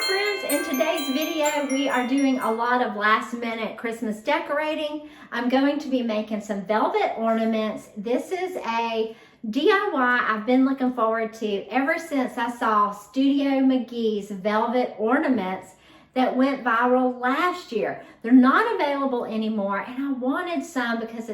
friends, in today's video we are doing a lot of last minute Christmas decorating. I'm going to be making some velvet ornaments. This is a DIY I've been looking forward to ever since I saw Studio McGee's Velvet Ornaments that went viral last year. They're not available anymore and I wanted some because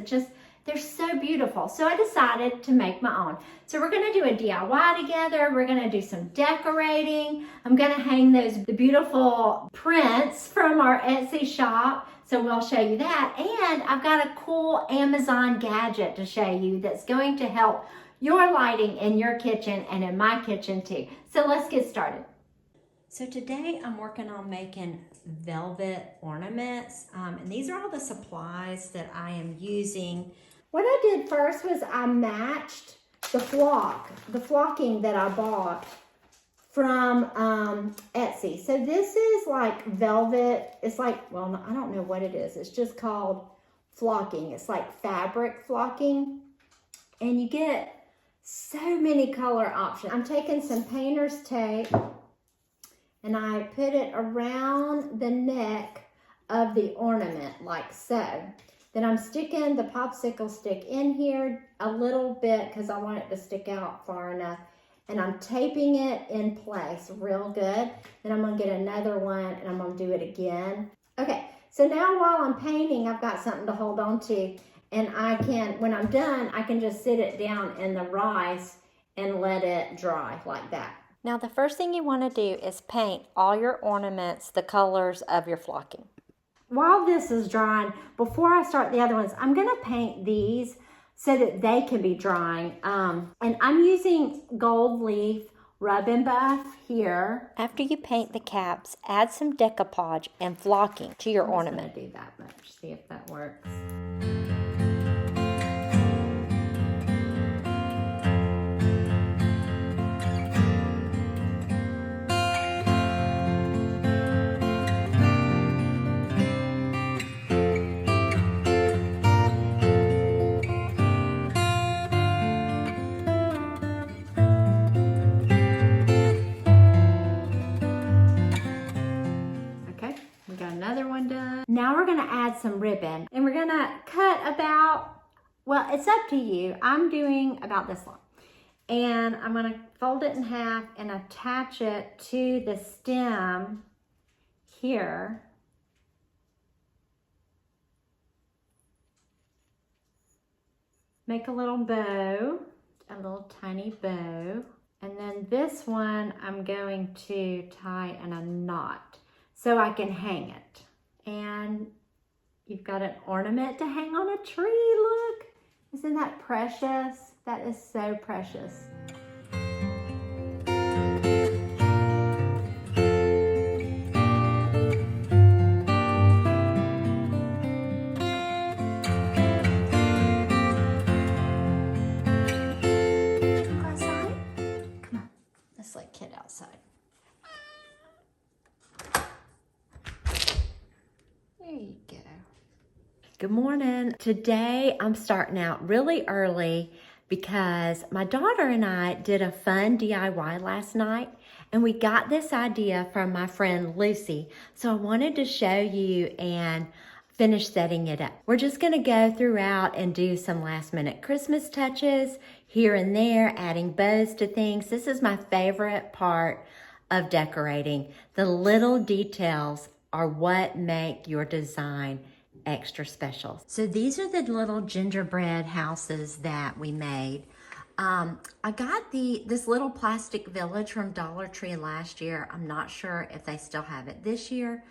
they're so beautiful. So I decided to make my own. So we're gonna do a DIY together. We're gonna do some decorating. I'm gonna hang the beautiful prints from our Etsy shop. So we'll show you that. And I've got a cool Amazon gadget to show you that's going to help your lighting in your kitchen and in my kitchen too. So let's get started. So today I'm working on making velvet ornaments. And these are all the supplies that I am using. What I did first was I matched the flocking that I bought from Etsy. So this is like velvet. It's like, well, I don't know what it is. It's just called flocking. It's like fabric flocking. And you get so many color options. I'm taking some painter's tape and I put it around the neck of the ornament like so. Then I'm sticking the popsicle stick in here a little bit because I want it to stick out far enough. And I'm taping it in place real good. Then I'm gonna get another one and I'm gonna do it again. Okay, so now while I'm painting, I've got something to hold on to. And when I'm done, I can just sit it down in the rice and let it dry like that. Now the first thing you wanna do is paint all your ornaments the colors of your flocking. While this is drying, before I start the other ones, I'm gonna paint these so that they can be drying. And I'm using gold leaf rub and buff here. After you paint the caps, add some decoupage and flocking to your ornament. I'm just gonna do that much, see if that works. Another one done. Now we're gonna add some ribbon and we're gonna cut about, well, it's up to you. I'm doing about this long. And I'm gonna fold it in half and attach it to the stem here. Make a little bow, a little tiny bow. And then this one I'm going to tie in a knot so I can hang it. And you've got an ornament to hang on a tree, look. Isn't that precious? That is so precious. Outside? Come on, let's let Kid outside. There you go. Good morning. Today I'm starting out really early because my daughter and I did a fun DIY last night and we got this idea from my friend Lucy. So I wanted to show you and finish setting it up. We're just gonna go throughout and do some last minute Christmas touches here and there, adding bows to things. This is my favorite part of decorating. The little details are what make your design extra special. So these are the little gingerbread houses that we made. I got this little plastic village from Dollar Tree last year. I'm not sure if they still have it this year,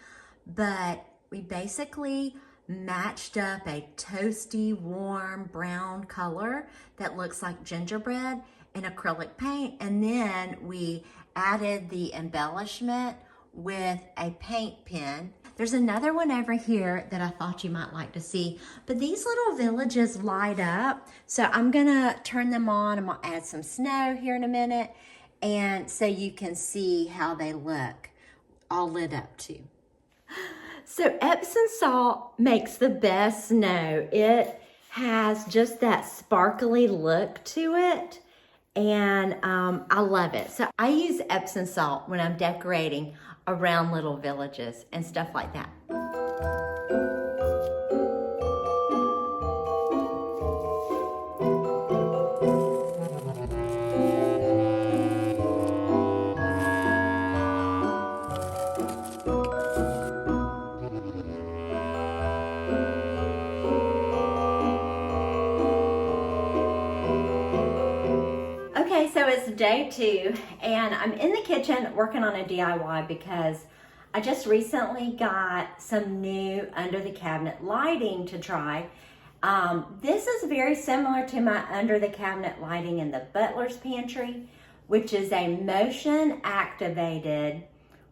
but we basically matched up a toasty, warm brown color that looks like gingerbread in acrylic paint. And then we added the embellishment with a paint pen. There's another one over here that I thought you might like to see, but these little villages light up. So I'm gonna turn them on. I'm gonna add some snow here in a minute, and so you can see how they look all lit up too. So Epsom salt makes the best snow. It has just that sparkly look to it. And I love it. So I use Epsom salt when I'm decorating around little villages and stuff like that. Okay, so it's day 2 and I'm in the kitchen working on a DIY because I just recently got some new under the cabinet lighting to try. This is very similar to my under the cabinet lighting in the butler's pantry, which is a motion activated,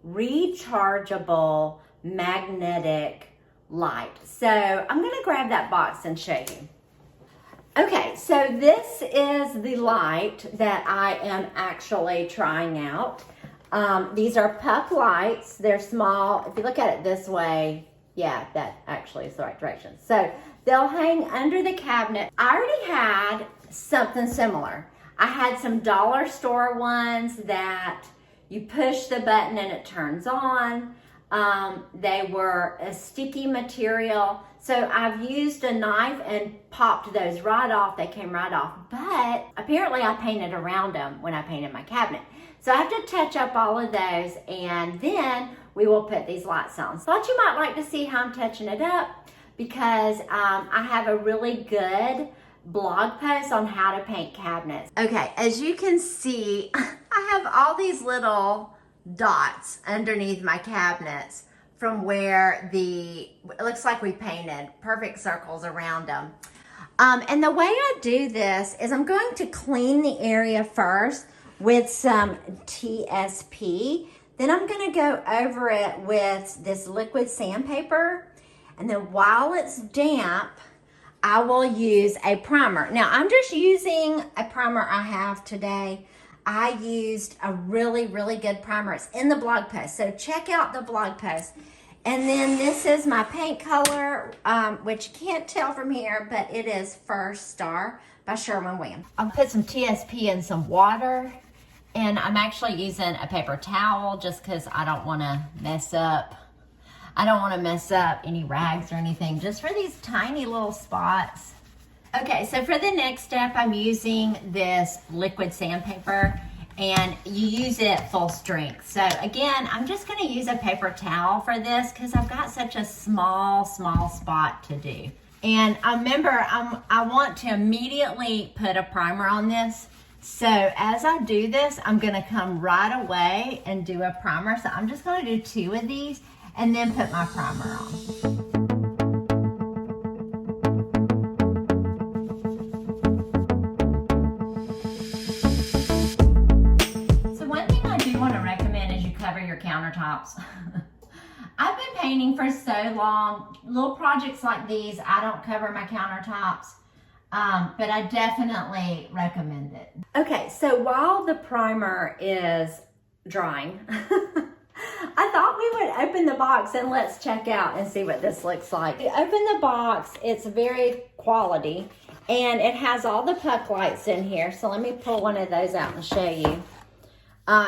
rechargeable, magnetic light. So I'm gonna grab that box and show you. Okay, so this is the light that I am actually trying out. These are puck lights. They're small. If you look at it this way, yeah, that actually is the right direction. So they'll hang under the cabinet. I already had something similar. I had some dollar store ones that you push the button and it turns on. They were a sticky material. So I've used a knife and popped those right off. They came right off. But apparently I painted around them when I painted my cabinet. So I have to touch up all of those and then we will put these lights on. So I thought you might like to see how I'm touching it up because I have a really good blog post on how to paint cabinets. Okay, as you can see, I have all these little dots underneath my cabinets from where it looks like we painted perfect circles around them. And the way I do this is I'm going to clean the area first with some TSP. Then I'm gonna go over it with this liquid sandpaper. And then while it's damp, I will use a primer. Now I'm just using a primer I have today. I used a really, really good primer. It's in the blog post, so check out the blog post. And then this is my paint color, which you can't tell from here, but it is First Star by Sherwin-Williams. I'll put some TSP in some water, and I'm actually using a paper towel just because I don't want to mess up. I don't want to mess up any rags or anything, just for these tiny little spots. Okay, so for the next step, I'm using this liquid sandpaper, and you use it full strength. So again, I'm just gonna use a paper towel for this because I've got such a small spot to do. And remember, I want to immediately put a primer on this. So as I do this, I'm gonna come right away and do a primer. So I'm just gonna do 2 of these and then put my primer on. Countertops. I've been painting for so long. Little projects like these, I don't cover my countertops, but I definitely recommend it. Okay, so while the primer is drying, I thought we would open the box and let's check out and see what this looks like. You open the box, it's very quality, and it has all the puck lights in here. So let me pull one of those out and show you.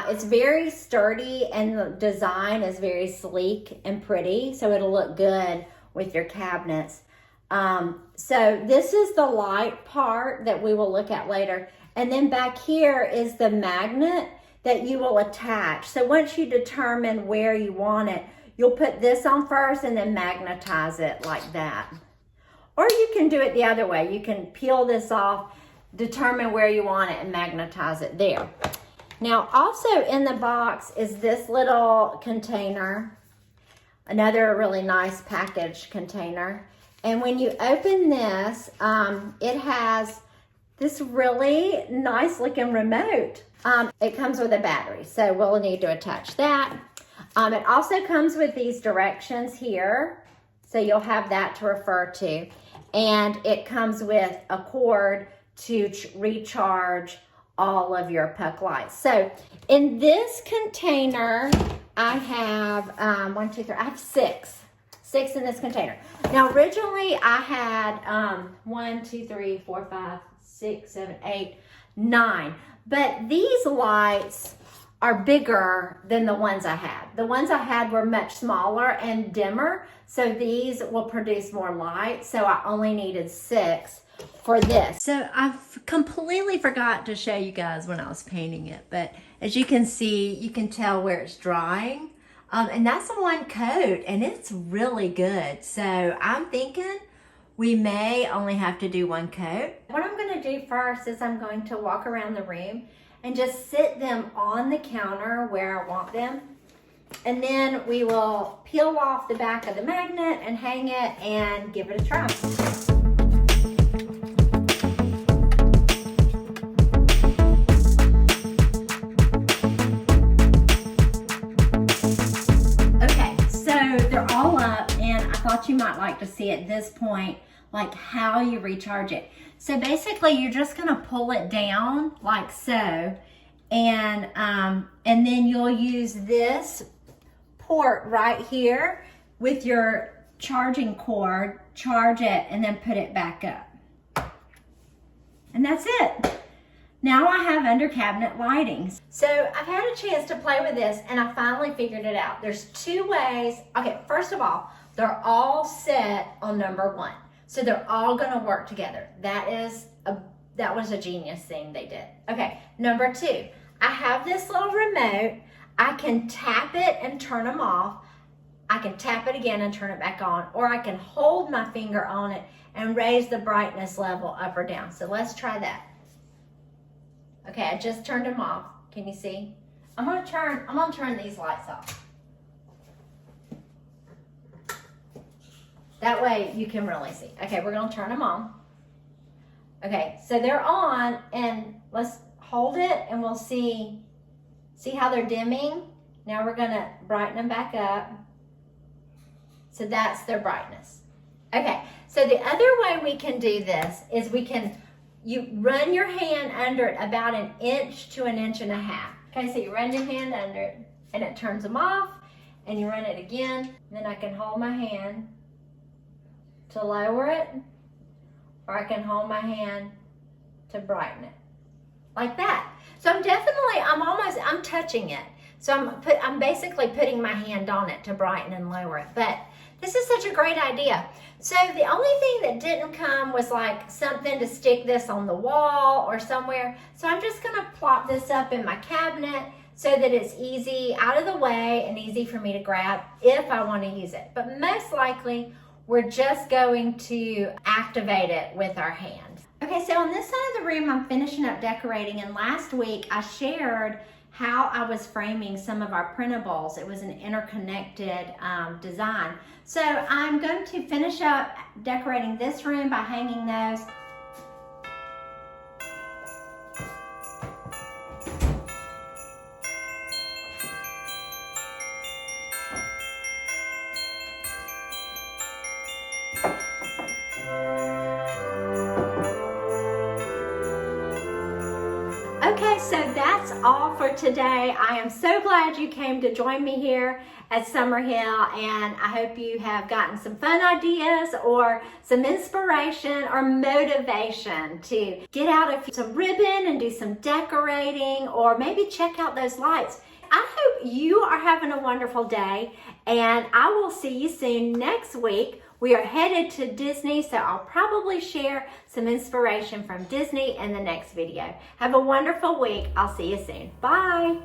It's very sturdy and the design is very sleek and pretty, so it'll look good with your cabinets. So this is the light part that we will look at later. And then back here is the magnet that you will attach. So once you determine where you want it, you'll put this on first and then magnetize it like that. Or you can do it the other way. You can peel this off, determine where you want it, and magnetize it there. Now, also in the box is this little container, another really nice package container. And when you open this, it has this really nice looking remote. It comes with a battery, so we'll need to attach that. It also comes with these directions here, so you'll have that to refer to. And it comes with a cord to recharge all of your puck lights. So in this container, I have I have six in this container. Now originally I had 1, 2, 3, 4, 5, 6, 7, 8, 9. But these lights are bigger than the ones I had. The ones I had were much smaller and dimmer, so these will produce more light, so I only needed 6 for this. So I've completely forgot to show you guys when I was painting it, but as you can see, you can tell where it's drying. And that's one coat, and it's really good. So I'm thinking we may only have to do 1 coat. What I'm gonna do first is I'm going to walk around the room and just sit them on the counter where I want them. And then we will peel off the back of the magnet and hang it and give it a try. Okay, so they're all up, and I thought you might like to see at this point like how you recharge it. So basically you're just gonna pull it down like so, and then you'll use this port right here with your charging cord, charge it, and then put it back up. And that's it. Now I have under cabinet lighting. So I've had a chance to play with this, and I finally figured it out. There's 2 ways. Okay, first of all, they're all set on number 1. So they're all gonna work together. That was a genius thing they did. Okay, number 2, I have this little remote. I can tap it and turn them off. I can tap it again and turn it back on, or I can hold my finger on it and raise the brightness level up or down. So let's try that. Okay, I just turned them off. Can you see? I'm gonna turn these lights off. That way you can really see. Okay, we're gonna turn them on. Okay, so they're on, and let's hold it and we'll see how they're dimming. Now we're gonna brighten them back up. So that's their brightness. Okay, so the other way we can do this is you run your hand under it about 1 inch to 1.5 inches. Okay, so you run your hand under it and it turns them off, and you run it again. Then I can hold my hand to lower it, or I can hold my hand to brighten it, like that. So I'm touching it. So I'm basically putting my hand on it to brighten and lower it. But this is such a great idea. So the only thing that didn't come was like something to stick this on the wall or somewhere. So I'm just gonna plop this up in my cabinet so that it's easy out of the way and easy for me to grab if I want to use it. But most likely, we're just going to activate it with our hand. Okay, so on this side of the room, I'm finishing up decorating, and last week I shared how I was framing some of our printables. It was an interconnected design. So I'm going to finish up decorating this room by hanging those. Okay, so that's all for today. I am so glad you came to join me here at Summerhill, and I hope you have gotten some fun ideas or some inspiration or motivation to get out some ribbon and do some decorating, or maybe check out those lights. I hope you are having a wonderful day, and I will see you soon next week. We are headed to Disney, so I'll probably share some inspiration from Disney in the next video. Have a wonderful week. I'll see you soon. Bye.